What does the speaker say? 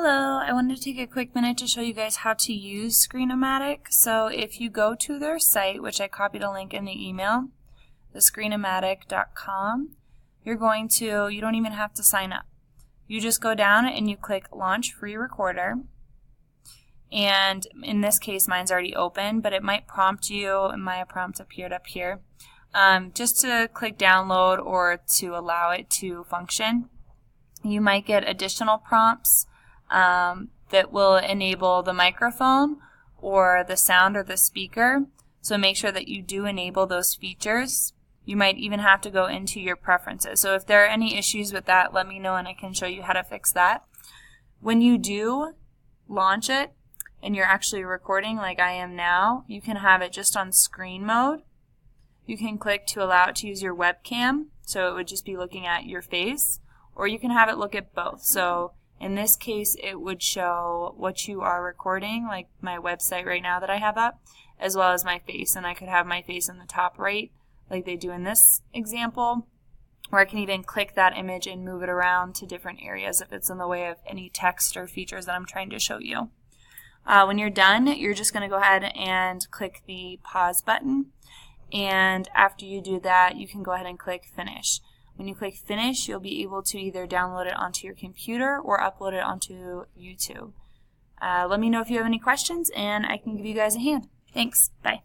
Hello, I wanted to take a quick minute to show you guys how to use Screen-o-matic. So if you go to their site, which I copied a link in the email, the Screen-o-matic.com, you don't even have to sign up. You just go down and you click Launch Free Recorder. And in this case, mine's already open, but it might prompt you, and my prompt appeared up here, just to click download or to allow it to function. You might get additional prompts that will enable the microphone or the sound or the speaker. So make sure that you do enable those features. You might even have to go into your preferences. So if there are any issues with that, let me know and I can show you how to fix that. When you do launch it and you're actually recording like I am now, you can have it just on screen mode. You can click to allow it to use your webcam, so it would just be looking at your face, or you can have it look at both. So in this case, it would show what you are recording, like my website right now that I have up, as well as my face. And I could have my face in the top right, like they do in this example, or I can even click that image and move it around to different areas if it's in the way of any text or features that I'm trying to show you. When you're done, you're just going to go ahead and click the pause button. And after you do that, you can go ahead and click Finish. When you click Finish, you'll be able to either download it onto your computer or upload it onto YouTube. Let me know if you have any questions, and I can give you guys a hand. Thanks. Bye.